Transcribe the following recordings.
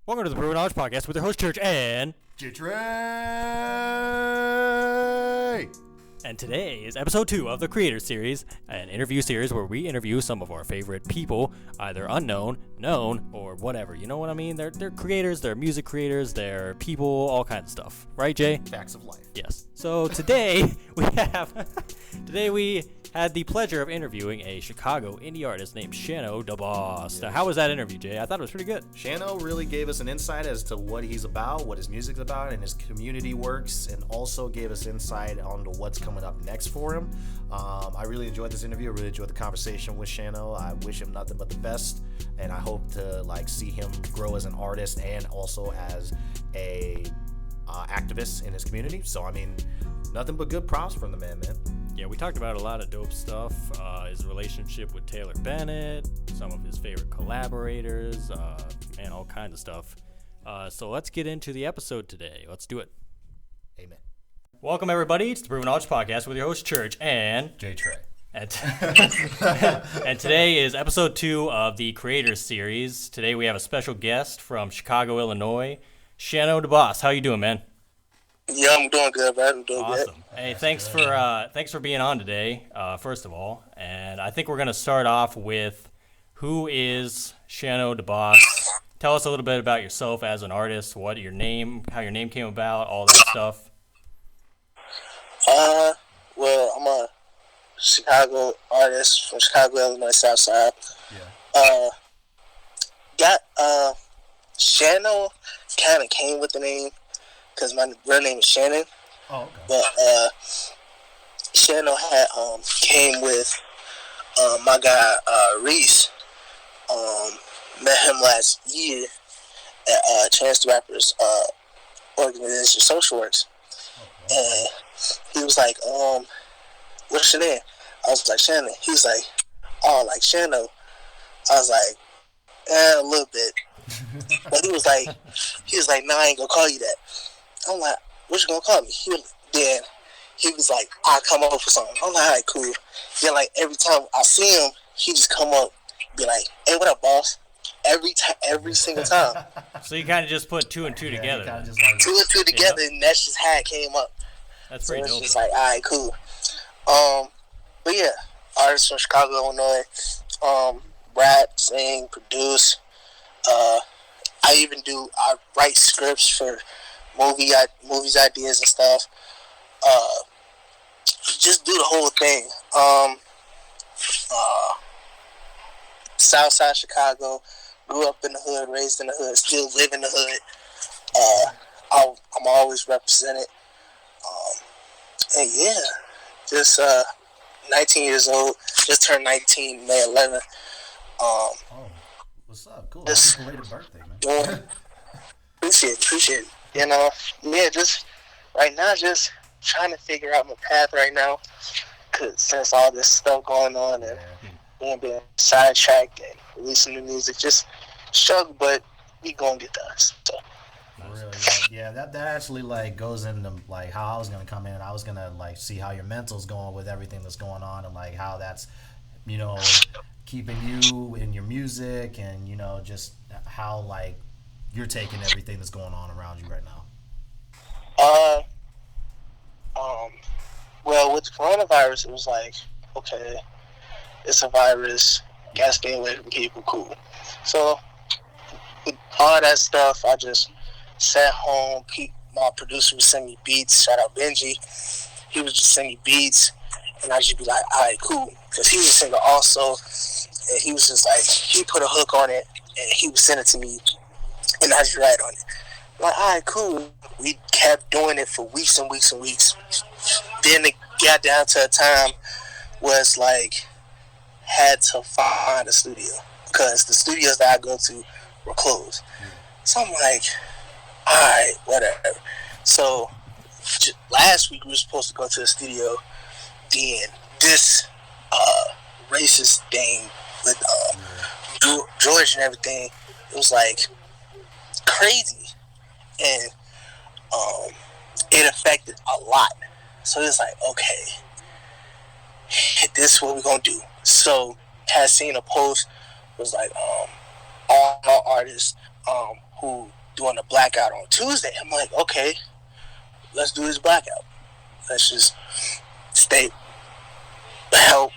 Welcome to the Proven Knowledge Podcast with your host, Church, and J-Trey! today is episode 2 of the Creator Series, an interview series where we interview some of our favorite people, either unknown, known, or whatever. You know what I mean? They're creators, they're music creators, they're people, all kinds of stuff. Right, Jay? Facts of life. Yes. So today we had the pleasure of interviewing a Chicago indie artist named Shano Da Boss. Now, how was that interview, Jay? I thought it was pretty good. Shano really gave us an insight as to what he's about, what his music's about, and his community works, and also gave us insight on what's coming up next for him. I really enjoyed this interview. I really enjoyed the conversation with Shano. I wish him nothing but the best, and I hope to see him grow as an artist and also as a activist in his community. So, nothing but good props from the man. Yeah, we talked about a lot of dope stuff, his relationship with Taylor Bennet, some of his favorite collaborators, and all kinds of stuff. So let's get into the episode today. Let's do it. Amen. Welcome, everybody, to the Proven Knowledge Podcast with your host, Church, and J-Trey. And today is episode 2 of the Creator Series. Today we have a special guest from Chicago, Illinois, Shano Da Boss. How you doing, man? Yeah, I'm doing good, man. I'm doing Awesome. good. Hey, thanks for being on today, first of all. And I think we're going to start off with, who is Shano Da Boss? Tell us a little bit about yourself as an artist, what your name, how your name came about, all that stuff. Well, I'm a Chicago artist from Chicago, Illinois, South Side. Yeah. Shano kind of came with the name because my real name is Shannon. Oh, okay. But Shano had came with my guy Reese. Met him last year at Chance the Rapper's organization, Social Works. And he was like, what's your name? I was like, Shannon. He was like, oh, like Shano. I was like, a little bit. But he was like, nah, I ain't gonna call you that. I'm like, what you gonna call me? He was like, I'll come up with something. I'm like, all right, cool. Then, like, every time I see him, he just come up, be like, hey, what up, boss? Every single time. So you kind of just put 2 and 2 together. Two and two together, and that's just how it came up. That's So pretty it's dope. just like, all right, cool. But yeah, artist from Chicago, Illinois. Rap, sing, produce. I write scripts for movies ideas and stuff. Just do the whole thing. Southside Chicago, grew up in the hood, raised in the hood, still live in the hood. I'm always represented. And yeah, just 19 years old, just turned 19 May 11th. Oh, what's up? Cool. Just Happy belated birthday, man. Appreciate it. You know, yeah, just right now, just trying to figure out my path right now. Cause since all this stuff going on and being sidetracked and releasing new music, just struggle, but we gonna get done. So. Really, yeah. That actually goes into how I was gonna come in. I was gonna see how your mental's going with everything that's going on, and how that's keeping you in your music, and just how you're taking everything that's going on around you right now. Well, with the coronavirus, it was okay, it's a virus, gotta stay away from people, cool. So, with all that stuff, I just sat home. My producer would send me beats. Shout out Benji. He would just send me beats, and I just be like, all right, cool. Because he was a singer also, and he was just he put a hook on it, and he would send it to me, and I just write on it. Like, all right, cool. We kept doing it for weeks and weeks and weeks. Then it got down to a time where it's had to find a studio because the studios that I go to were closed. So I'm like, all right, whatever. So last week we were supposed to go to the studio. Then this racist thing with George and everything, it was crazy, and it affected a lot. So it's okay, this is what we're gonna do. So had seen a post, was all our artists who doing a blackout on Tuesday. I'm like, okay, let's do this blackout. Let's just stay help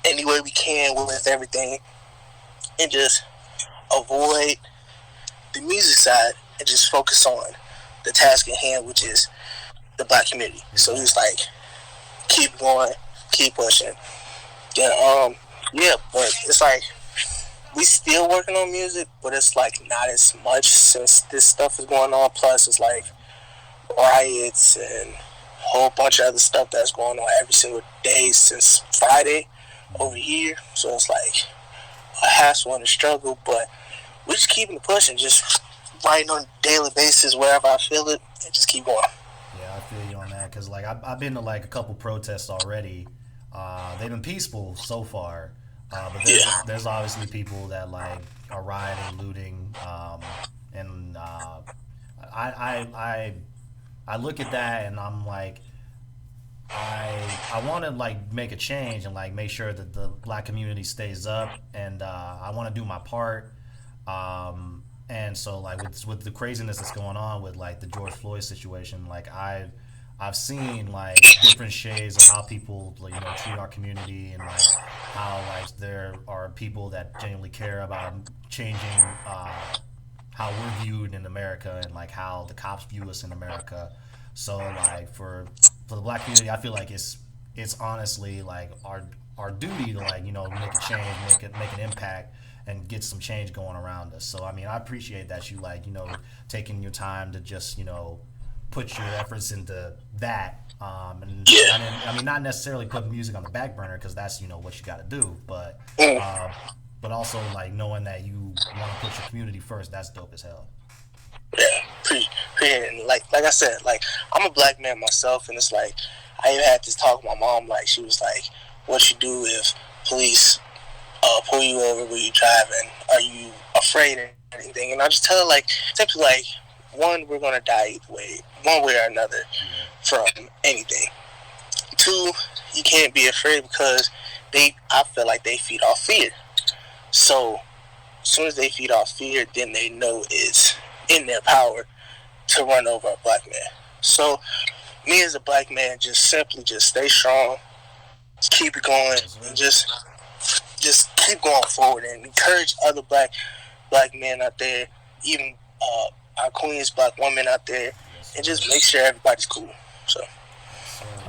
any way we can with everything, and just avoid the music side and just focus on the task at hand, which is the black community. So he's like, keep going, keep pushing. Then yeah, but it's like we still working on music, but it's like not as much since this stuff is going on. Plus, it's like riots and a whole bunch of other stuff that's going on every single day since Friday over here. So it's like a hassle and a struggle, but we're just keeping it pushing, just writing on a daily basis wherever I feel it, and just keep going. Yeah, I feel you on that because like I've been to like a couple protests already. They've been peaceful so far, but there's obviously people that like are rioting, looting, and I look at that and I'm like, I want to like make a change and like make sure that the black community stays up, and I want to do my part. And so like with the craziness that's going on with like the George Floyd situation, like I've seen like different shades of how people treat our community, and like how like there are people that genuinely care about changing how we're viewed in America, and like how the cops view us in America. So like for the black community, I feel like it's honestly like our duty to like make a change, make an impact, and get some change going around us. So I mean, I appreciate that you like taking your time to just put your efforts into that. And I mean, not necessarily put music on the back burner because that's what you got to do, but also like knowing that you want to put your community first. That's dope as hell. Yeah, and like I said, like I'm a black man myself, and it's like I even had this talk with my mom. Like she was like, "What you do if police pull you over when you driving? Are you afraid of anything?" And I just tell her like, simply like, one, we're gonna die either way, one way or another, from anything. Two, you can't be afraid because I feel like they feed off fear. So as soon as they feed off fear, then they know it's in their power to run over a black man. So me as a black man, just simply just stay strong, just keep it going, and just keep going forward and encourage other black men out there, even our queens, black women out there, and just make sure everybody's cool. So.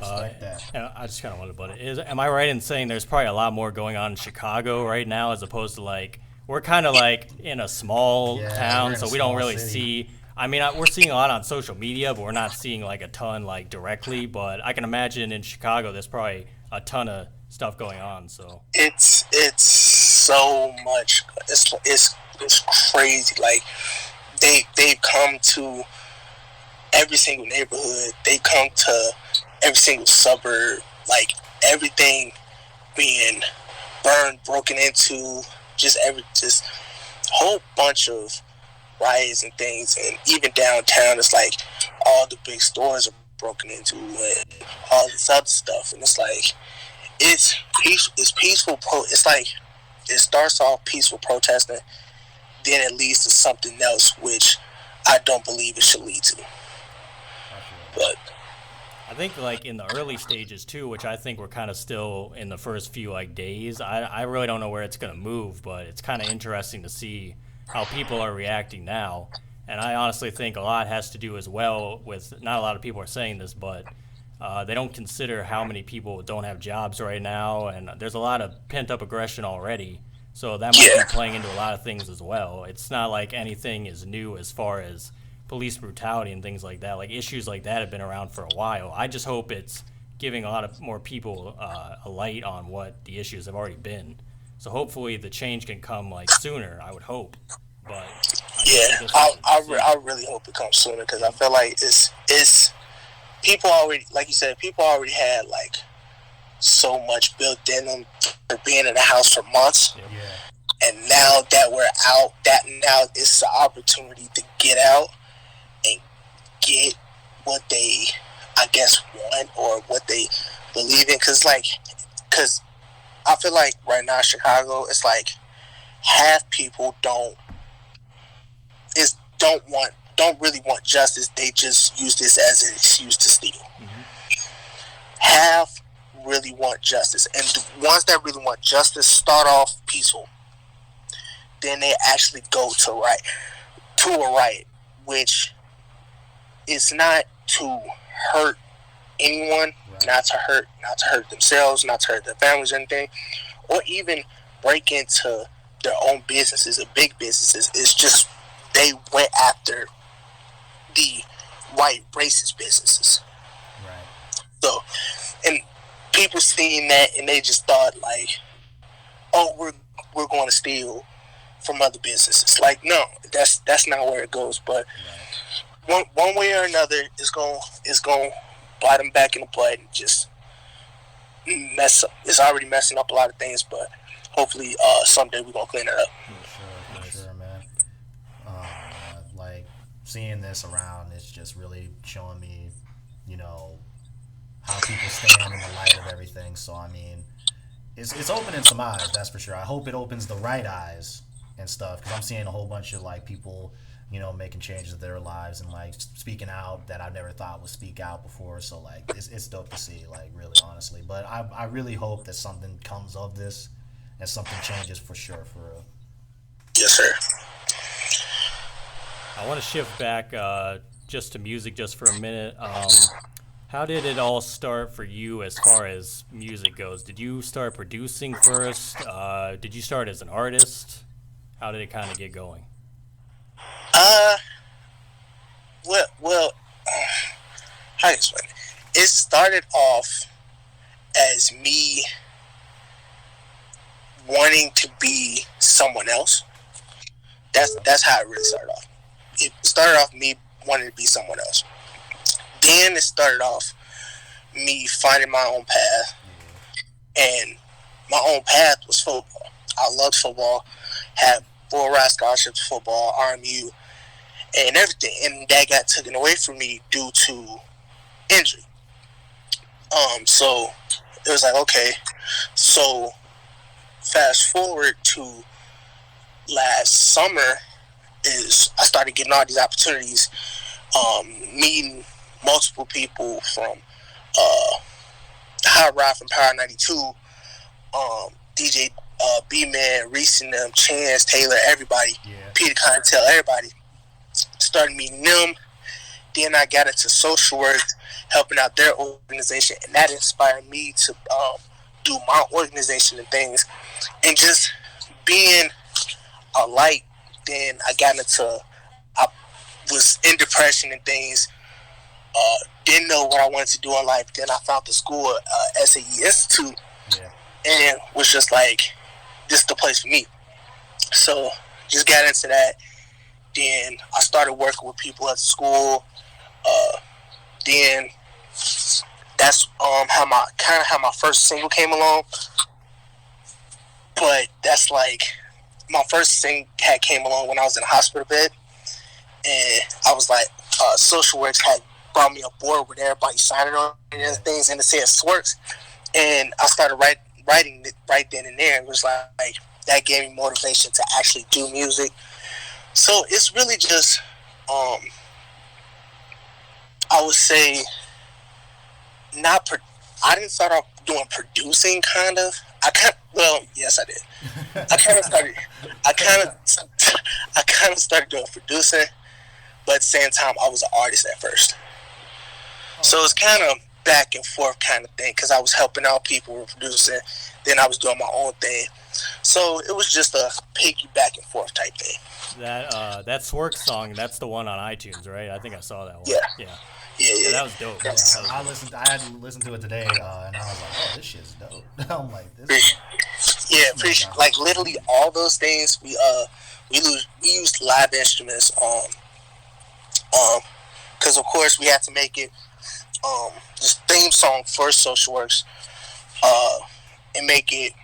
I just kind of wanted to butt it. Am I right in saying there's probably a lot more going on in Chicago right now as opposed to like we're kind of like in a small town, so we don't really see. I mean, we're seeing a lot on social media, but we're not seeing like a ton like directly. But I can imagine in Chicago, there's probably a ton of stuff going on. So it's so much. It's crazy. Like they've come to every single neighborhood. They come to every single suburb. Like everything being burned, broken into. Just whole bunch of riots and things, and even downtown, it's like all the big stores are broken into and all this other stuff, and it's like it's peaceful. It's like it starts off peaceful protesting, then it leads to something else, which I don't believe it should lead to. But I think like in the early stages too, which I think we're kind of still in the first few like days. I really don't know where it's going to move, but it's kind of interesting to see how people are reacting now. And I honestly think a lot has to do as well with, not a lot of people are saying this, but they don't consider how many people don't have jobs right now. And there's a lot of pent up aggression already. So that might be playing into a lot of things as well. It's not like anything is new as far as police brutality and things like that. Like issues like that have been around for a while. I just hope it's giving a lot of more people a light on what the issues have already been. So hopefully the change can come like sooner. I would hope, but I really hope it comes sooner because I feel like it's people already, like you said, people already had like so much built in them for being in the house for months. And now that we're out, that now it's the opportunity to get out and get what they, I guess, want or what they believe in. Because I feel like right now in Chicago, it's like half people don't, don't really want justice. They just use this as an excuse to steal. Half really want justice, and the ones that really want justice start off peaceful. Then they actually go to a riot, which is not to hurt anyone, not to hurt themselves, not to hurt their families or anything, or even break into their own businesses or big businesses. It's just they went after the white racist businesses. Right. So, and people seeing that and they just thought like, oh, we're going to steal from other businesses. Like, no, that's not where it goes. But one way or another, it's going bite them back in the butt and just mess up. It's already messing up a lot of things, but hopefully someday we're gonna clean it up. For sure, man. Like seeing this around, it's just really showing me, how people stand in the light of everything. So I mean, it's opening some eyes, that's for sure. I hope it opens the right eyes and stuff, because I'm seeing a whole bunch of like people, making changes in their lives and like speaking out that I never thought would speak out before. So like it's dope to see, like, really honestly. But I really hope that something comes of this and something changes for sure, for real. Yes, sir. I want to shift back just to music just for a minute. How did it all start for you as far as music goes? Did you start producing first? Did you start as an artist? How did it kind of get going? Well, how to explain it? It started off as me wanting to be someone else. That's how it really started off. It started off me wanting to be someone else. Then it started off me finding my own path, and my own path was football. I loved football, had full ride scholarships, football, RMU, and everything, and that got taken away from me due to injury. So it was like, okay, so fast forward to last summer is I started getting all these opportunities, meeting multiple people from High Ride from Power 92, DJ B-Man, Reese and them, Chance, Taylor, everybody, Peter Contel, everybody. Started meeting them. Then I got into social work, helping out their organization, and that inspired me to do my organization and things, and just being a light. Then I was in depression and things, didn't know what I wanted to do in life. Then I found the school, SAE Institute, and was just like, this is the place for me. So just got into that. Then I started working with people at school. Then that's how my first single came along. But that's like my first single came along when I was in a hospital bed, and I was like, social works had brought me a board with everybody signing on and things, and it said Swerks, and I started writing it right then and there. It was like that gave me motivation to actually do music. So it's really just, I would say, I didn't start off doing producing, kind of. Yes, I did. I kind of started doing producing, but at the same time, I was an artist at first. So it's kind of back and forth kind of thing, because I was helping out people with producing, then I was doing my own thing. So it was just a piggy back and forth type thing. That Swerk song, that's the one on iTunes, right? I think I saw that one. Yeah. Yeah, that was dope. Yes. I had to listen to it today, and I was like, oh, this shit's dope. I'm like, this. Appreciate like literally all those things. We used live instruments, because of course we had to make it this theme song for social works, and make it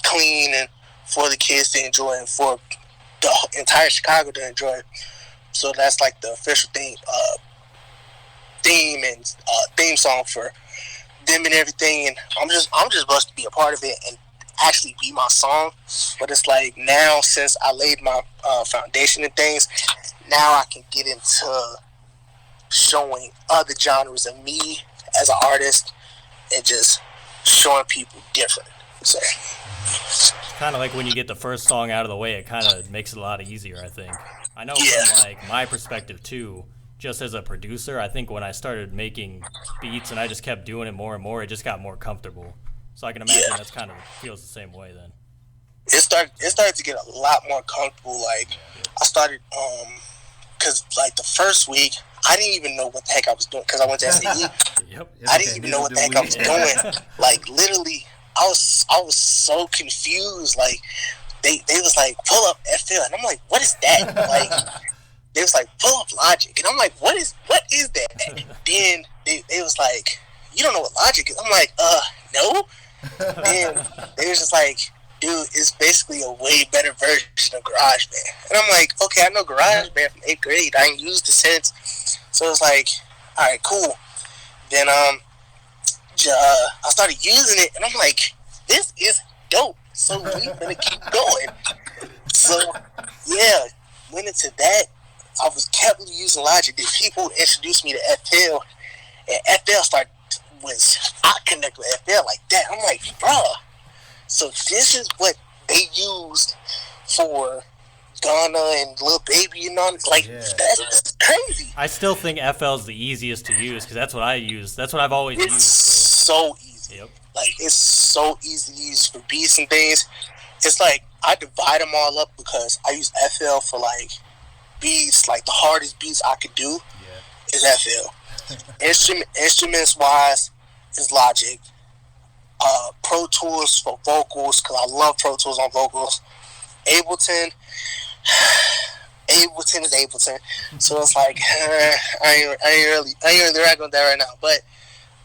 clean and for the kids to enjoy and for the entire Chicago to enjoy it. So that's like the official theme and theme song for them and everything. And I'm just blessed to be a part of it and actually be my song. But it's like now, since I laid my foundation and things, now I can get into showing other genres of me as an artist and just showing people different. So It's kind of like when you get the first song out of the way, it kind of makes it a lot easier, I think. I know from like my perspective too, just as a producer, I think when I started making beats and I just kept doing it more and more, it just got more comfortable. So I can imagine that's kind of feels the same way then. It started to get a lot more comfortable. Like I started because like the first week I didn't even know what the heck I was doing because I went to SAE. Yep. I didn't even know what the heck I was doing. Like literally, I was so confused. Like they was like pull up FL, and I'm like, what is that? Like they was like pull up Logic, and I'm like, what is that? Then they was like, you don't know what Logic is? I'm like, no. Then they was just like, dude, it's basically a way better version of GarageBand. And I'm like, okay, I know GarageBand from 8th grade. I ain't used it since. So it's like, all right, cool. Then I started using it, and I'm like, this is dope. So we're gonna keep going. So yeah, went into that. I was kept using Logic. Then people introduced me to FL, and FL I connect with FL like that. I'm like, bruh. So this is what they used for Ghana and Lil Baby and all. Like that's crazy. I still think FL's the easiest to use because that's what I use. That's what I've always used. It's so easy. Yep. Like it's so easy to use for beats and things. It's like I divide them all up because I use FL for like beats. Like the hardest beats I could do is FL. Instruments wise is Logic. Pro Tools for vocals because I love Pro Tools on vocals. Ableton is Ableton, so it's like I ain't really rocking with that right now. But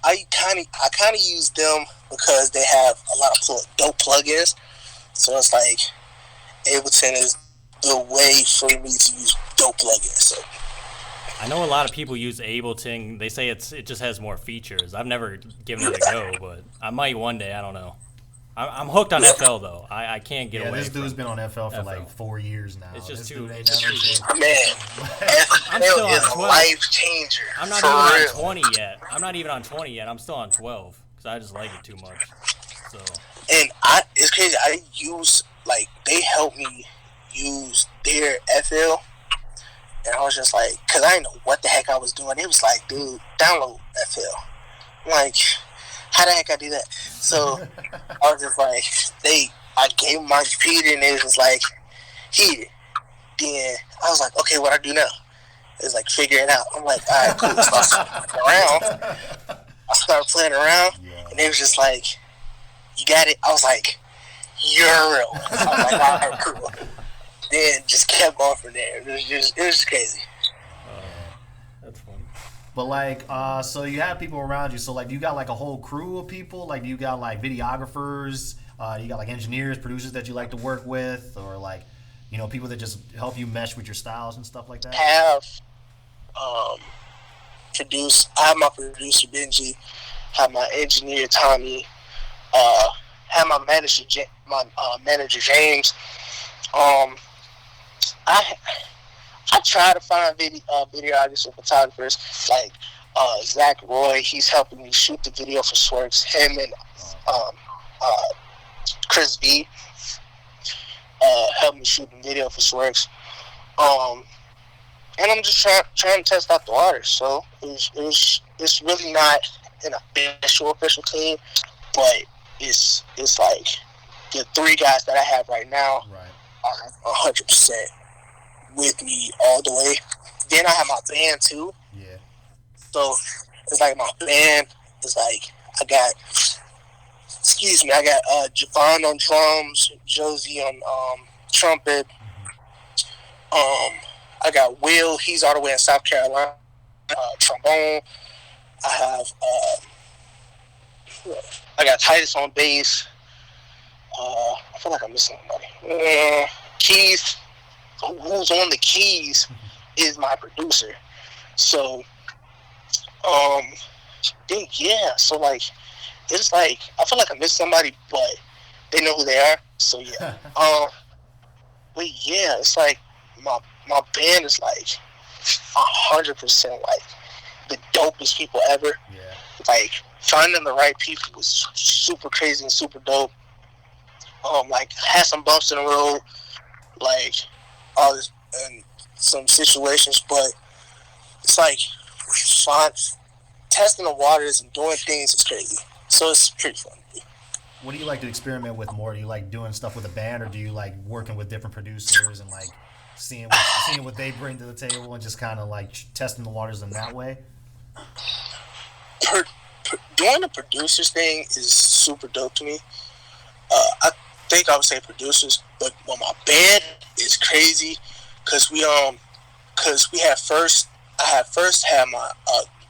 I kind of use them because they have a lot of dope plugins. So it's like Ableton is the way for me to use dope plugins. So I know a lot of people use Ableton. They say it just has more features. I've never given it a go, but I might one day. I don't know. I'm hooked on FL though. I can't get away. This dude's been on FL for like 4 years now. It's just this too. dude It's just too man, I'm FL still is on a 12. life changer. I'm not for even real. on 20 yet. I'm still on 12 because I just like it too much. So. And it's crazy. I use they helped me use their FL. And I was just like, because I didn't know what the heck I was doing. It was like, dude, download FL. I'm like, how the heck I do that? So I was just like, I gave them my computer and they was just like, here. Then I was like, okay, what I do now? It was like, figure it out. I'm like, all right, cool. So I started playing around. And they was just like, you got it? I was like, Euro. I was like, all right, cool. Then just kept going from there. It was just crazy. That's funny. But like, so you have people around you. So like, do you got like a whole crew of people? Like, do you got like videographers? You got like engineers, producers that you like to work with, or like, people that just help you mesh with your styles and stuff like that? I have my producer Benji, have my engineer Tommy, have my manager James. I try to find videographers and photographers like Zach Roy. He's helping me shoot the video for Swerks. Him and Chris V helped me shoot the video for Swerks. And I'm just trying to test out the waters. So it's really not an official team, but it's like the 3 guys that I have right now are 100% with me all the way. Then I have my band too. Yeah. So it's like my band is like I got Javon on drums, Josie on trumpet. I got Will, he's all the way in South Carolina, trombone. I got Titus on bass. I feel like I'm missing somebody. Keys, who's on the keys, is my producer. So, so like, it's like, I feel like I missed somebody, but they know who they are. So yeah. But yeah, it's like my band is like 100% like the dopest people ever. Yeah. Like finding the right people was super crazy and super dope. Like had some bumps in the road, like all this and some situations, but it's like fun. Testing the waters and doing things is crazy. So it's pretty fun. What do you like to experiment with more? Do you like doing stuff with a band, or do you like working with different producers and like seeing what they bring to the table and just kind of like testing the waters in that way? Doing the producers thing is super dope to me. I think I would say producers, but when my band is crazy because we had my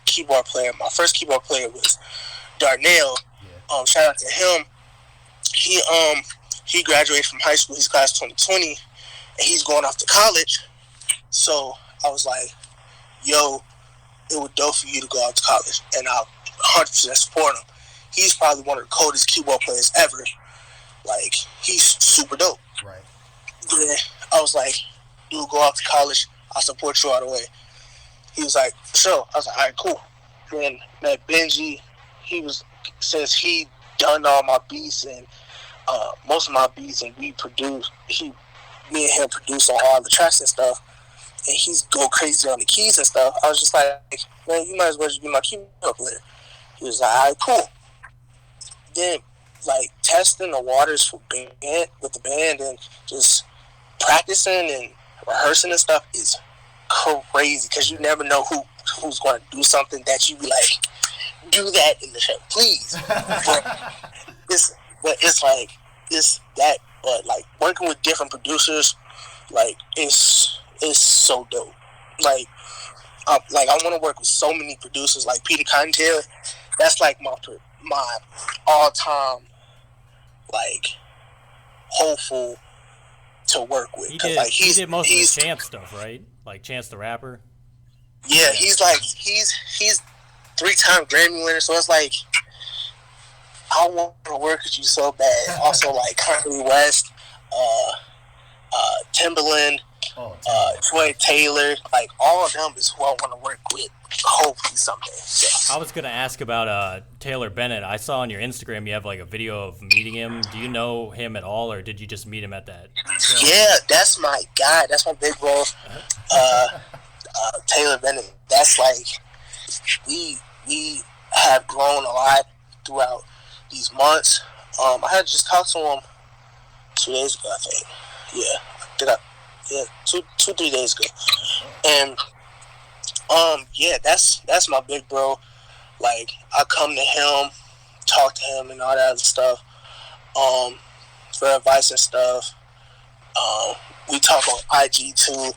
keyboard player. My first keyboard player was Darnell. Yeah. Shout out to him. He graduated from high school. He's class 2020, and he's going off to college. So I was like, "Yo, it would dope for you to go out to college," and I'll 100% support him. He's probably one of the coldest keyboard players ever. Like, he's super dope. Right. Then I was like, "Dude, go out to college. I'll support you all the way." He was like, "For sure." I was like, "All right, cool." Then met Benji. Since he done all my beats and most of my beats, and me and him produce on all the tracks and stuff, and he's go crazy on the keys and stuff. I was just like, "Man, you might as well just be my keyboard player." He was like, "All right, cool." Then, like, testing the waters with the band and just practicing and rehearsing and stuff is crazy because you never know who's going to do something that you be like, "Do that in the show, please." But like working with different producers, like it's so dope. Like I want to work with so many producers, like Peter Cottontail. That's like my all-time like hopeful to work with. He He did most of the Chance stuff, right? Like Chance the Rapper. Yeah, he's 3-time Grammy winner, so it's like I want to work with you so bad. Also, like Kanye West, Timbaland, Troy Taylor, like all of them is who I want to work with. Hopefully someday. So. I was gonna ask about Taylor Bennet. I saw on your Instagram you have like a video of meeting him. Do you know him at all, or did you just meet him at that show? Yeah, that's my guy. That's my big bro. Taylor Bennet. That's like we have grown a lot throughout these months. I had just talked to him 2 days ago, I think. Yeah, 2-3 days ago. And yeah, that's my big bro. Like, I come to him, talk to him and all that other stuff, for advice and stuff. We talk on IG too,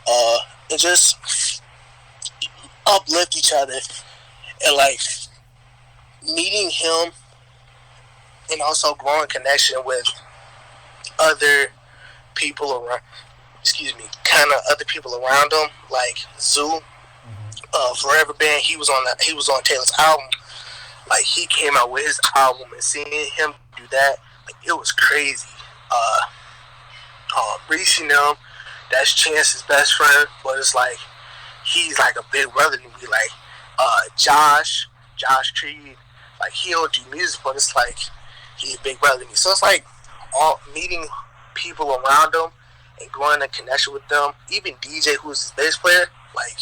and just uplift each other. And like meeting him and also growing connection with other people around, other people around him, like Zoo, Forever Band. He was on Taylor's album. Like, he came out with his album, and seeing him do that, like, it was crazy. Reese, that's Chance's best friend, but it's like he's like a big brother to me. Like Josh Creed, like, he don't do music, but it's like he's a big brother to me. So it's like all meeting people around him and growing a connection with them. Even DJ, who's his bass player, like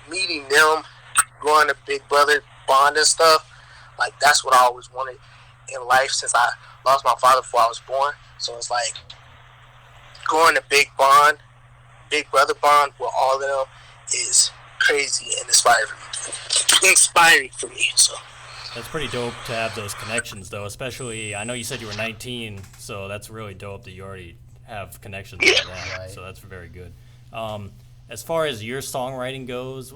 meeting them, growing a big brother bond and stuff. Like, that's what I always wanted in life since I lost my father before I was born. So it's like growing a big brother bond with all of them is crazy and inspiring for me. So that's pretty dope to have those connections, though. Especially, I know you said you were 19, so that's really dope that you already have connections like that. Right. So that's very good. As far as your songwriting goes,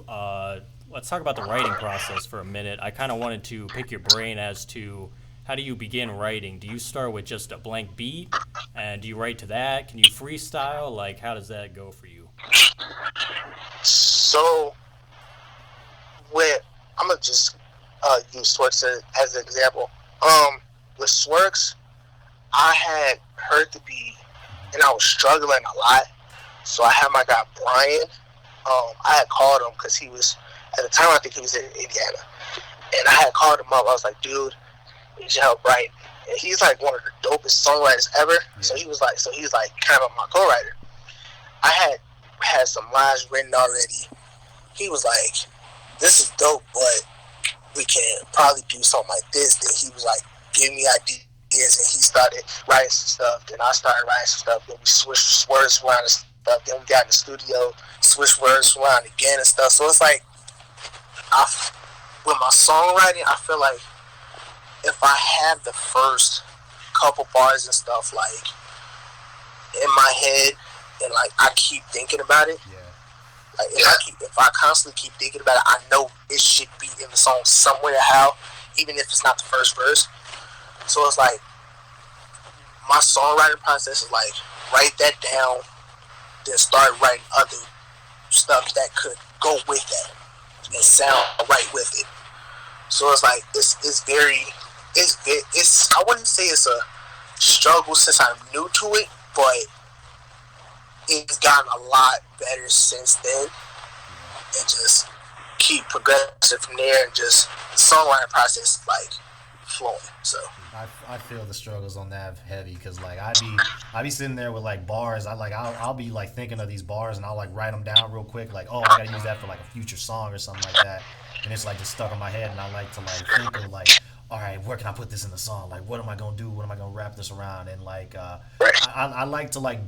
let's talk about the writing process for a minute. I kind of wanted to pick your brain as to how do you begin writing? Do you start with just a blank beat, and do you write to that? Can you freestyle? Like, how does that go for you? So, I'm gonna just use Swerks as an example. With Swerks, I had heard the beat, and I was struggling a lot So I had my guy Brian. I had called him because he was, at the time, I think he was in Indiana. And I had called him up. I was like, dude, you should help write. And he's like one of the dopest songwriters ever. Yeah. So he's like kind of my co-writer. I had some lines written already. He was like, this is dope, but we can probably do something like this. Then he was like, give me ideas, and he started writing some stuff. Then I started writing some stuff. Then we switched words around and stuff. Then we got in the studio, switched words around again and stuff. So it's like, with my songwriting, I feel like if I have the first couple bars and stuff like in my head, and like I keep thinking about it, like if I constantly keep thinking about it, I know it should be in the song somewhere. How, even if it's not the first verse. So it's like my songwriting process is like write that down, then start writing other stuff that could go with that and sound right with it. So it's like it's I wouldn't say it's a struggle since I'm new to it, but it's gotten a lot better since then, and just keep progressing from there, and just the songwriting process like flowing. So I feel the struggles on that heavy, because like I be sitting there with like bars. I'll be like thinking of these bars, and I'll like write them down real quick, like, oh, I gotta use that for like a future song or something like that, and it's like just stuck in my head, and I like to like think of like, all right, where can I put this in the song? Like, what am I gonna do? What am I gonna wrap this around? And like I like to like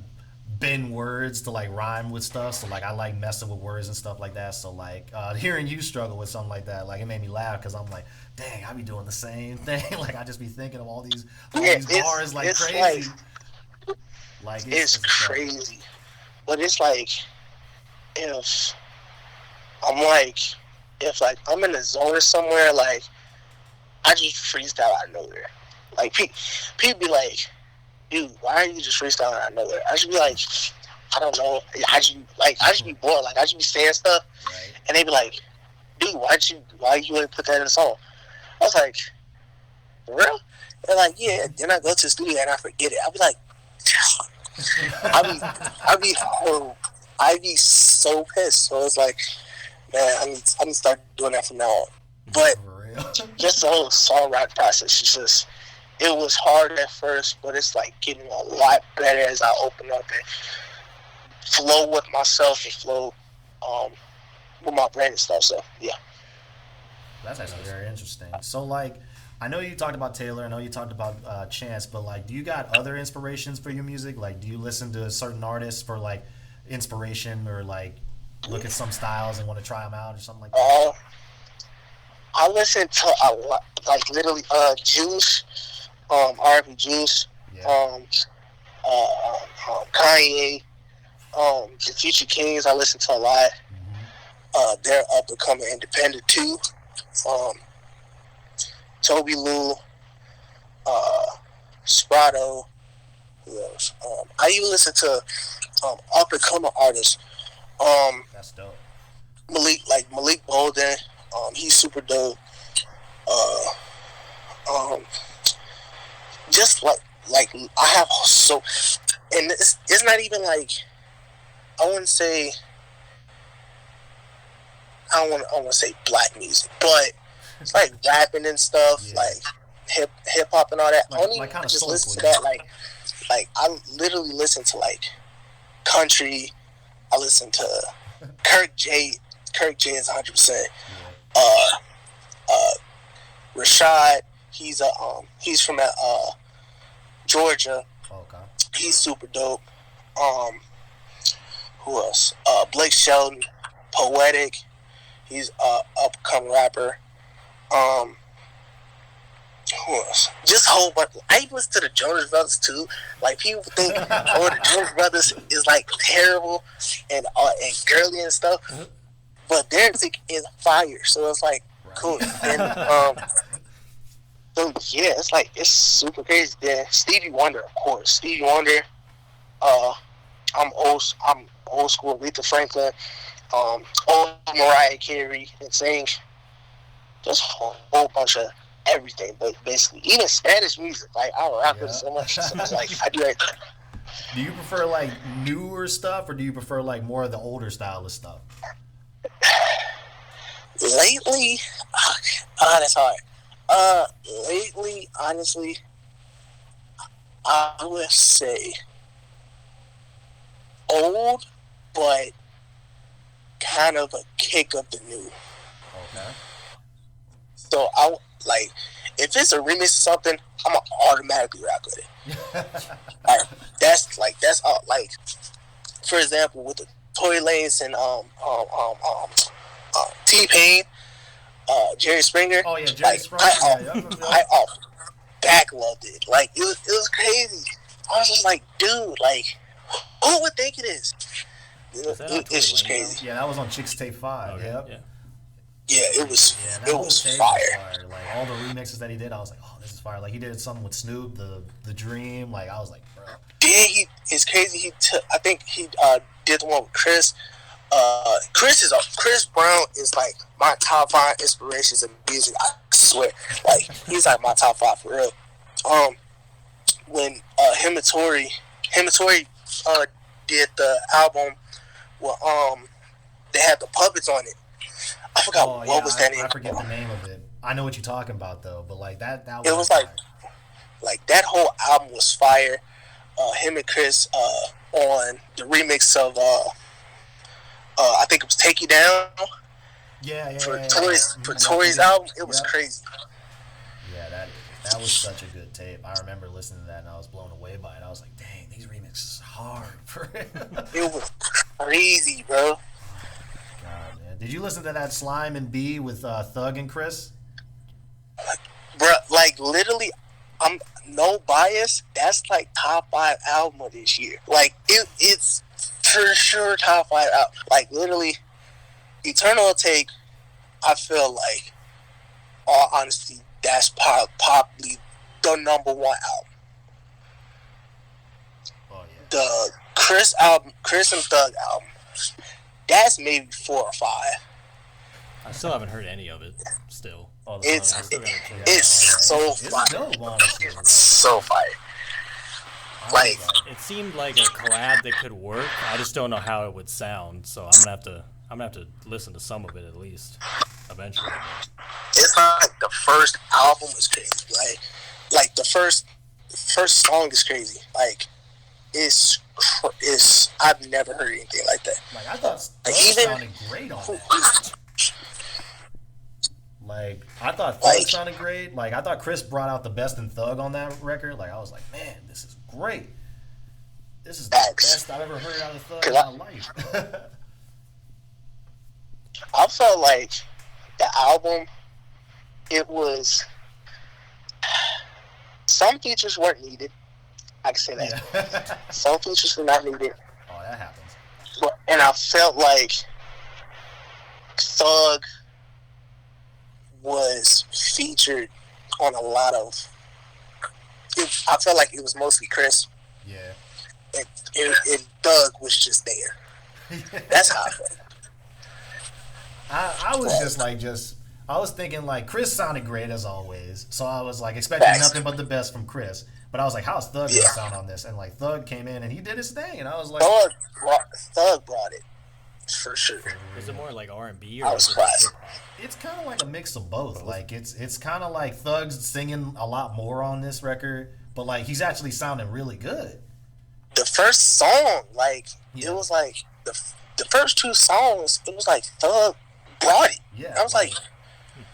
bend words to like rhyme with stuff, so like I like messing with words and stuff like that. So like hearing you struggle with something like that, like it made me laugh, because I'm like, dang, I be doing the same thing. Like I just be thinking of all these bars like crazy. Like it's crazy, but it's like if I'm in a zone or somewhere, like I just freestyle out of nowhere. Like people be like, dude, why are you just freestyling out of nowhere? I should be like, I don't know. I just be bored. Like I just be saying stuff, right. And they be like, dude, why you wouldn't put that in the song? I was like, for real? They're like, yeah. Then I go to the studio and I forget it. I'll be like, I be so pissed. So it's like, man, I need to start doing that from now on. But just the whole songwriting process, it was hard at first, but it's like getting a lot better as I open up and flow with myself and flow with my brand and stuff. So yeah. That's actually very interesting. So like, I know you talked about Taylor, I know you talked about Chance, but like, do you got other inspirations for your music? Like, do you listen to certain artists for like inspiration, or like look at some styles and want to try them out or something like that? I listen to a lot, like literally Juice, R&B Juice, yeah. Kanye, the Future Kings. I listen to a lot. Mm-hmm. They're up and coming independent too. Toby Lou, Sprato. Who else? I even listen to up and coming artists. That's dope. Malik Bolden. He's super dope. Just like I have so, and it's not even like, I wouldn't say, I don't want to say black music, but it's like rapping and stuff, yeah. Like hip hop and all that. I only just listen to that, like I literally listen to like country. I listen to Kirk J. Kirk J is 100%. Rashad, he's from Georgia. Okay. He's super dope. Who else? Blake Shelton, Poetic. He's upcoming rapper. Who else? Just a whole bunch. I even listen to the Jonas Brothers too. Like people think, oh, the Jonas Brothers is like terrible and girly and stuff, but their music is fire. So it's like cool. And so yeah, it's like it's super crazy. Then Stevie Wonder, of course. Stevie Wonder. I'm old school. Aretha Franklin. Old Mariah Carey, and sing. Just a whole bunch of everything, but basically even Spanish music. Like I rap it so much. So it's like I do everything. Do you prefer like newer stuff, or do you prefer like more of the older style of stuff? Lately, that's hard. Lately, honestly, I would say old, but kind of a kick of the new. Okay. So like, if it's a remix of something, I'm gonna automatically rock with it. That's all. Like, for example, with the Tory Lanez and T-Pain, Jerry Springer. Oh yeah, Jerry Springer. I back loved it. Like, it was crazy. I was just like, dude, like, who would think it is? It's just crazy. Yeah, that was on Chicks Tape 5. Okay, Yep. yeah. Yeah, it was tape fire. Was fire. Like all the remixes that he did, I was like, oh, this is fire. Like he did something with Snoop, the Dream. Like I was like, bro. Then it's crazy. I think he did the one with Chris. Chris Brown is like my top 5 inspirations in music. I swear, like he's like my top 5 for real. When him and Tory did the album, well, they had the puppets on it. I forgot what was that name. I forget the name of it. I know what you're talking about though, but like that was. It was like that whole album was fire. Him and Chris on the remix of I think it was "Take You Down." For Tory's album, it was crazy. Yeah, that was such a good tape. I remember listening to that and I was blown away by it. I was like, dang, these remixes are hard for it. It was crazy, bro. God, man. Did you listen to that Slime and B with Thug and Chris? Bro, like literally, I'm no bias. That's like top 5 album of this year. Like it's for sure top 5 album. Like literally, Eternal Take. I feel like, all honesty, that's probably the number 1 album. Oh yeah. The Chris and Thug album. That's maybe 4 or 5. I still haven't heard any of it. Still. It's so fire. It's so fire. Like, it seemed like a collab that could work. I just don't know how it would sound. So I'm gonna have to listen to some of it at least eventually. It's not like the first album is crazy. Like the first song is crazy. Like it's I've never heard anything like that. Like I thought Thug sounded great on that. Like I thought Thug sounded great. Like I thought Chris brought out the best in Thug on that record. Like I was like, man, this is great. This is the best I've ever heard out of Thug in my life. I felt like the album, it was, some features weren't needed. I can say that. Yeah. Some features were not needed. Oh, that happens. And I felt like Thug was featured on a lot of. I felt like it was mostly Chris. Yeah. And Thug was just there. That's how I felt. I was I was thinking like Chris sounded great as always, so I was like expecting nothing but the best from Chris. But I was like, how's Thug gonna sound on this? And like Thug came in and he did his thing, and I was like, Thug brought it for sure. Is it more like R&B? I was surprised. It's kind of like a mix of both. Like it's kind of like Thug's singing a lot more on this record, but like he's actually sounding really good. The first song, like it was like the first 2 songs, it was like Thug brought it. Yeah, I was like,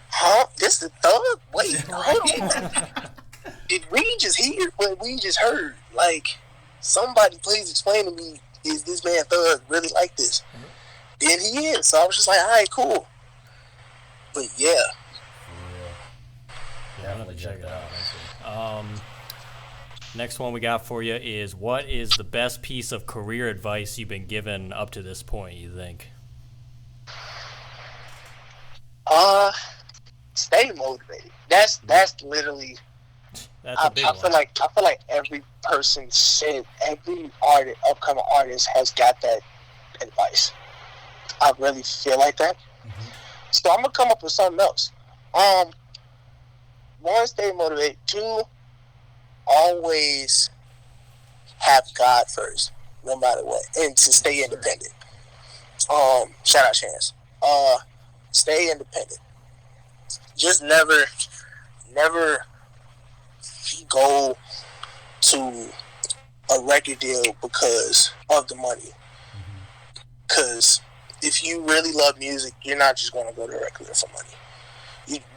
huh? This is Thug? Wait, hold on. Did we just hear what we just heard? Like, somebody please explain to me, is this man Thug really like this? Mm-hmm. Then he is. So I was just like, all right, cool. But yeah. Yeah, I'm gonna check it out. Next one we got for you is, what is the best piece of career advice you've been given up to this point, you think? Stay motivated. That's literally. I feel like every person said, every upcoming artist has got that advice. I really feel like that. Mm-hmm. So I'm gonna come up with something else. 1, stay motivated. 2, always have God first, no matter what, and to stay independent. Shout out Chance. Stay independent. Just never go to a record deal because of the money. Because if you really love music, you're not just going to go to a record deal for money.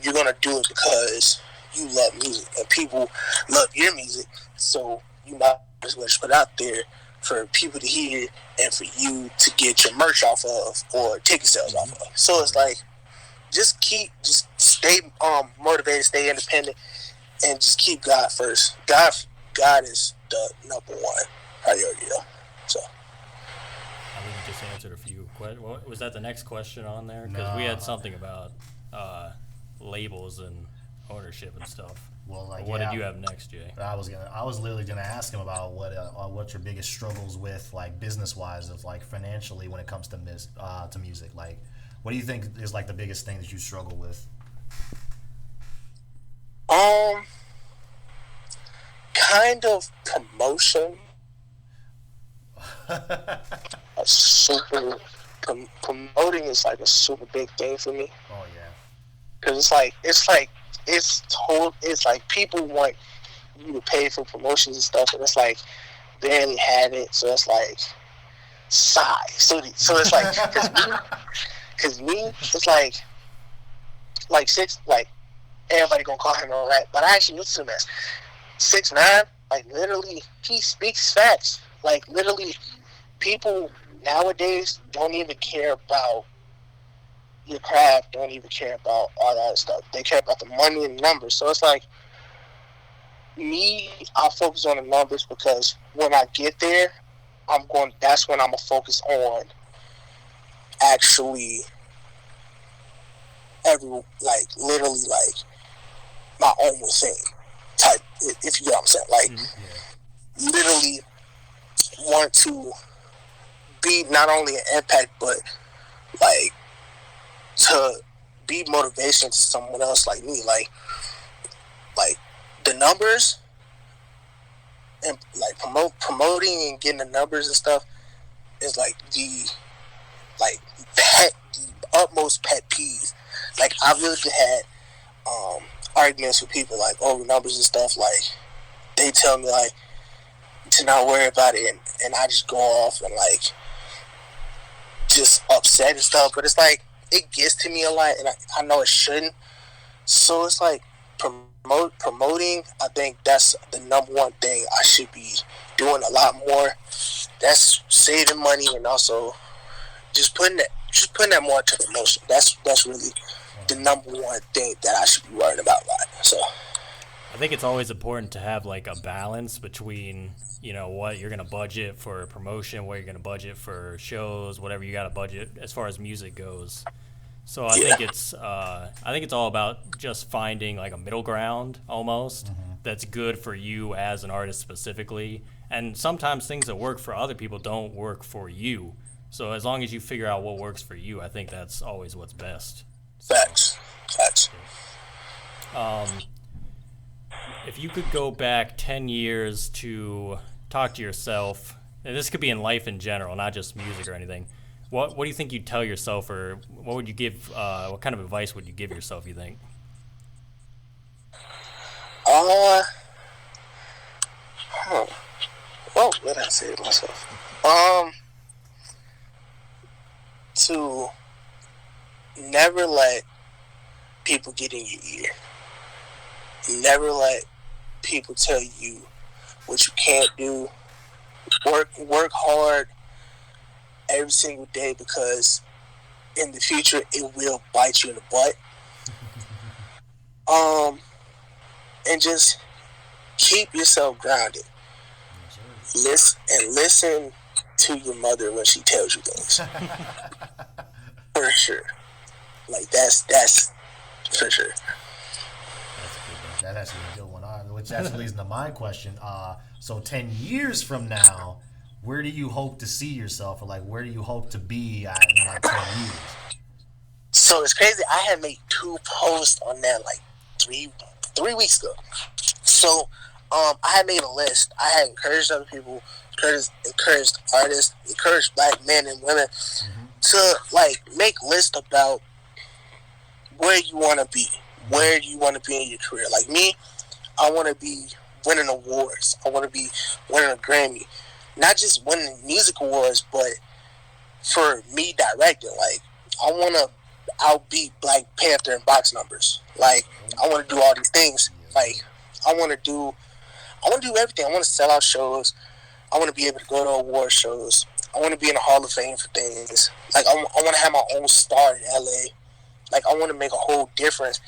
You're going to do it because you love music and people love your music. So you might as well just put it out there for people to hear and for you to get your merch off of or ticket sales off of. So it's like, just stay motivated, stay independent, and just keep God first. God is the number one priority, though. So. I think you just answered a few questions. Was that the next question on there? Because we had something about labels and ownership and stuff. Well, like, what did you have next, Jay? I was literally gonna ask him about what's your biggest struggles with, like, business wise, of like financially when it comes to music. Like, what do you think is like the biggest thing that you struggle with? Kind of promotion. Promoting is like a super big thing for me. Oh yeah. Because it's like people want you to pay for promotions and stuff, and it's like barely have it, so it's like sigh. So it's like because me, it's like six, like everybody gonna call him a rat, but I actually listen to him as 6ix9ine. Like literally, he speaks facts. Like literally, people nowadays don't even care about your craft, don't even care about all that stuff. They care about the money and the numbers. So it's like, me, I focus on the numbers because when I get there, that's when I'm gonna focus on actually literally my own thing type, if you get what I'm saying. Like, literally want to be not only an impact, but like to be motivation to someone else like me. Like the numbers and like promoting and getting the numbers and stuff is like the utmost pet peeve. Like, I've really had arguments with people like over numbers and stuff. Like, they tell me like to not worry about it, and I just go off and like just upset and stuff. But it's like, it gets to me a lot, and I know it shouldn't. So it's like promoting. I think that's the number one thing I should be doing a lot more. That's saving money and also just putting that more to promotion. That's really the number one thing that I should be worried about a lot. So I think it's always important to have like a balance between, you know, what you're gonna budget for promotion, what you're gonna budget for shows, whatever you got to budget as far as music goes. So I think it's all about just finding like a middle ground almost that's good for you as an artist specifically. And sometimes things that work for other people don't work for you. So as long as you figure out what works for you, I think that's always what's best. Facts. If you could go back 10 years to talk to yourself, and this could be in life in general, not just music or anything, what do you think you'd tell yourself, or what would you give? What kind of advice would you give yourself, you think? What would I say to myself? To never let people get in your ear. Never let people tell you what you can't do. Work hard every single day, because in the future it will bite you in the butt. And just keep yourself grounded. Listen to your mother when she tells you things. For sure. Like, that's for sure. That's actually a good one. Which actually leads into my question. So 10 years from now, where do you hope to see yourself, or like where do you hope to be at in like 10 years? So it's crazy. I had made 2 posts on that like three weeks ago. So I had made a list. I had encouraged other people, encouraged artists, encouraged black men and women to like make lists about where you want to be, where you want to be in your career. Like me, I want to be winning awards. I want to be winning a Grammy, not just winning music awards, but for me directing. Like I want to outbeat Black Panther in box numbers. Like I want to do all these things. Like I want to do everything. I want to sell out shows. I want to be able to go to award shows. I want to be in the Hall of Fame for things. Like I want to have my own star in LA. Like I want to make a whole difference,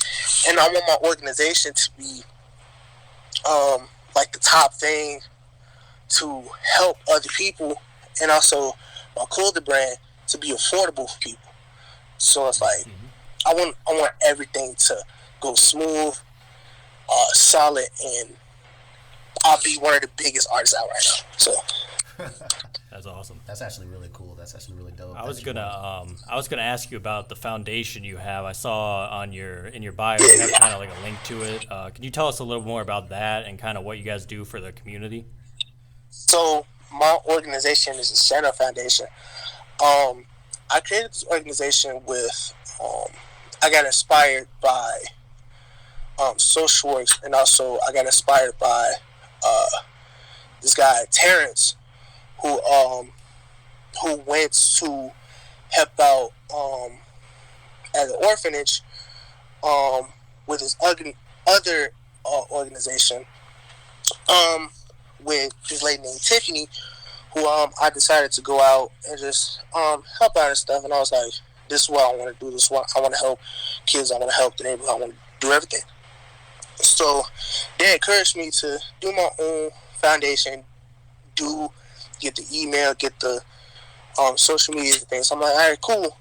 and I want my organization to be like the top thing to help other people, and also my clothing brand to be affordable for people. So it's like I want everything to go smooth, solid, and I'll be one of the biggest artists out right now. So That's awesome. That's actually really cool. That's actually really dope. I was gonna ask you about the foundation you have. I saw on in your bio you have kind of like a link to it. Can you tell us a little more about that and kind of what you guys do for the community? So my organization is the Shano Foundation. I created this organization with I got inspired by social works, and also I got inspired by this guy Terrence, who went to help out at an orphanage with his other organization with this lady named Tiffany, who I decided to go out and just help out and stuff. And I was like, this is what I want to do. This is what I want to help kids. I want to help the neighborhood. I want to do everything. So they encouraged me to do my own foundation, get the email, get the social media things. So I'm like, all right, cool.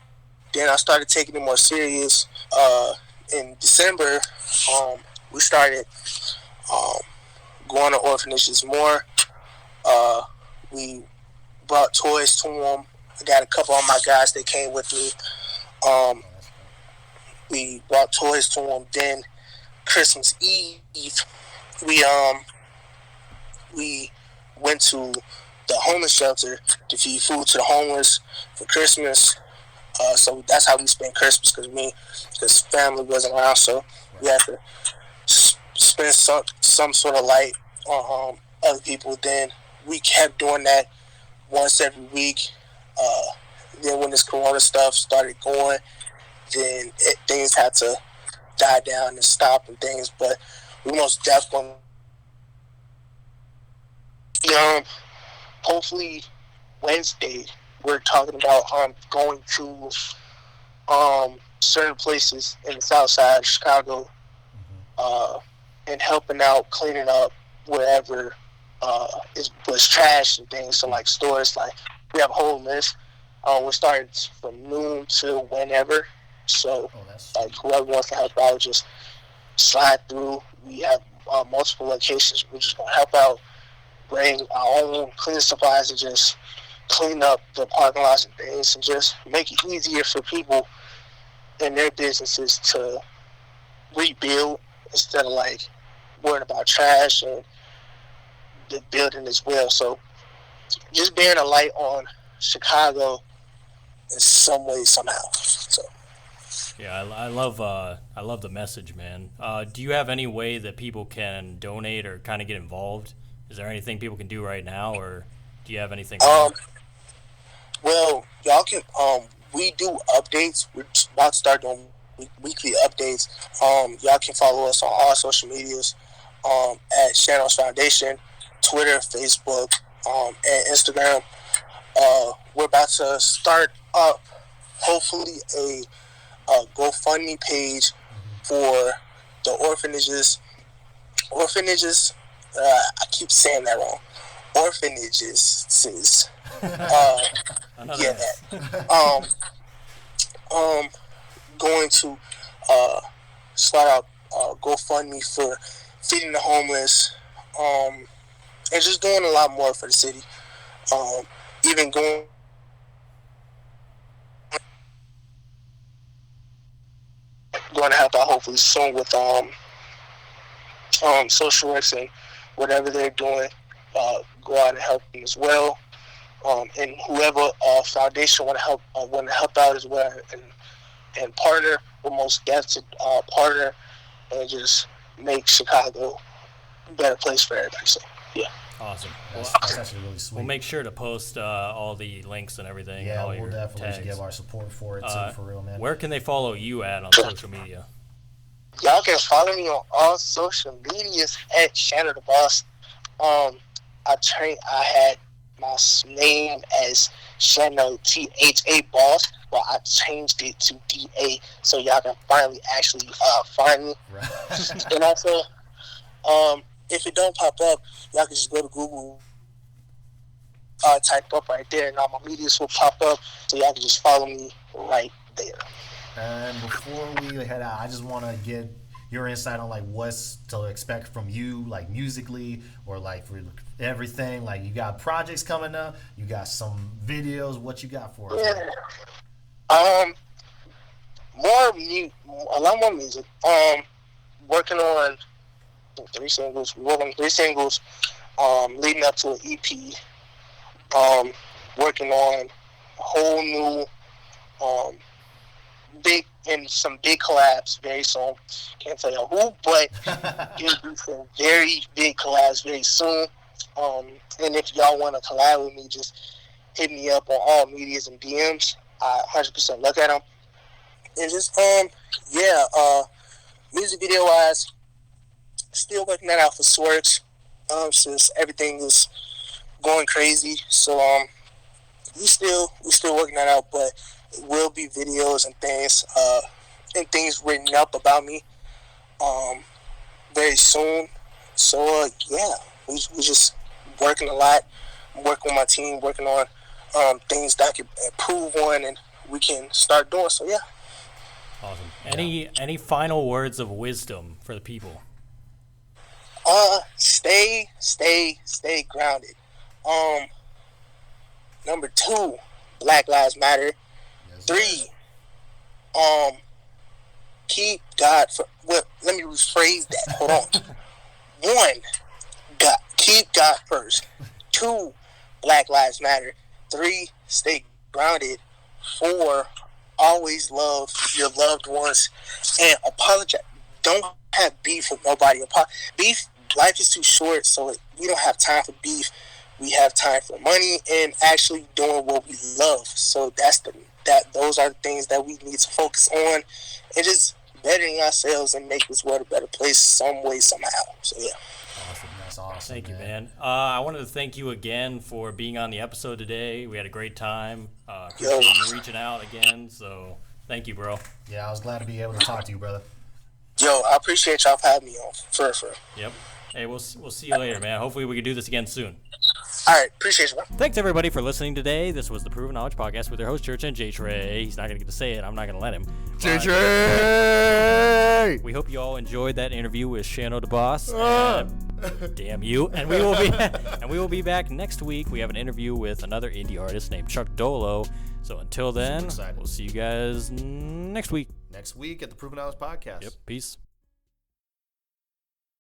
Then I started taking it more serious. In December, we started going to orphanages more. We brought toys to them. I got a couple of my guys that came with me. We brought toys to them. Then Christmas Eve, we went to the homeless shelter to feed food to the homeless for Christmas. So that's how we spent Christmas, because family wasn't around, so we had to spend some sort of light on other people. Then we kept doing that once every week. Then when this corona stuff started going, then things had to die down and stop and things. But we most definitely, hopefully Wednesday we're talking about going to certain places in the south side of Chicago and helping out cleaning up wherever it was trash and things. So like stores, like we have a whole list. We're starting from noon to whenever. So like whoever wants to help out, just slide through. We have multiple locations. We're just gonna help out, bring our own cleaning supplies, and just clean up the parking lots and things, and just make it easier for people and their businesses to rebuild instead of like worrying about trash and the building as well. So just being a light on Chicago in some way, somehow. So Yeah, I love the message, man. Do you have any way that people can donate or kind of get involved? Is there anything people can do right now, or do you have anything? Well, y'all can. We do updates. We're about to start doing weekly updates. Y'all can follow us on all social medias at Shano's Foundation, Twitter, Facebook, and Instagram. We're about to start up, hopefully, a GoFundMe page for the orphanages. I keep saying that wrong. Orphanages, sis. Yeah, that. Going to start out GoFundMe for feeding the homeless, and just doing a lot more for the city. Even going to help out hopefully soon with social works and whatever they're doing, go out and help them as well. And whoever foundation want to help out as well, and partner, we're most definitely partner, and just make Chicago a better place for everybody. So yeah. Awesome. That's actually really sweet. We'll make sure to post all the links and everything. Yeah, and all we'll your definitely tags. give our support for it too, for real, man. Where can they follow you at on social media? Y'all can follow me on all social medias at Shano Da Boss. I had my name as Shano THA Boss, but I changed it to DA so y'all can finally actually find me. Right. And also, if it don't pop up, y'all can just go to Google, type up right there, and all my medias will pop up, so y'all can just follow me right there. And before we head out, I just want to get your insight on like what's to expect from you, like musically, or like for everything. Like you got projects coming up, you got some videos. What you got for us? Yeah. A lot more music. Working on 3 singles. We working on 3 singles. Leading up to an EP. Working on a whole new some big collabs very soon. Can't tell you who, but it'll be some very big collabs very soon. And if y'all want to collab with me, just hit me up on all medias and DMs. I 100% look at them. And just music video wise, still working that out for Swerks. Since everything is going crazy, so we still working that out, but it will be videos and things written up about me very soon. So we just working a lot, working with my team, working on things that I can improve on and we can start doing. So yeah. Awesome. Any final words of wisdom for the people? Stay grounded. Number 2, Black Lives Matter. 3, keep God for. Well, let me rephrase that. Hold on. 1, keep God first. 2, Black Lives Matter. 3, stay grounded. 4, always love your loved ones and apologize. Don't have beef with nobody. Life is too short, so we don't have time for beef. We have time for money and actually doing what we love. So those are the things that we need to focus on, and just bettering ourselves and make this world a better place some way, somehow. So yeah. Awesome. That's awesome. Thank you, man. I wanted to thank you again for being on the episode today. We had a great time. Appreciate you reaching out again. So thank you, bro. Yeah, I was glad to be able to talk to you, brother. Yo, I appreciate y'all for having me on. For. Yep. Hey, we'll see you later, man. Hopefully we can do this again soon. All right, appreciate you, man. Thanks, everybody, for listening today. This was the Proven Knowledge Podcast with your host, Church and J Trey. He's not going to get to say it. I'm not going to let him. J Trey! We hope you all enjoyed that interview with Shano Da Boss. Damn you. And we will be back next week. We have an interview with another indie artist named Chuck Dolo. So until then, we'll see you guys next week. Next week at the Proven Knowledge Podcast. Yep. Peace.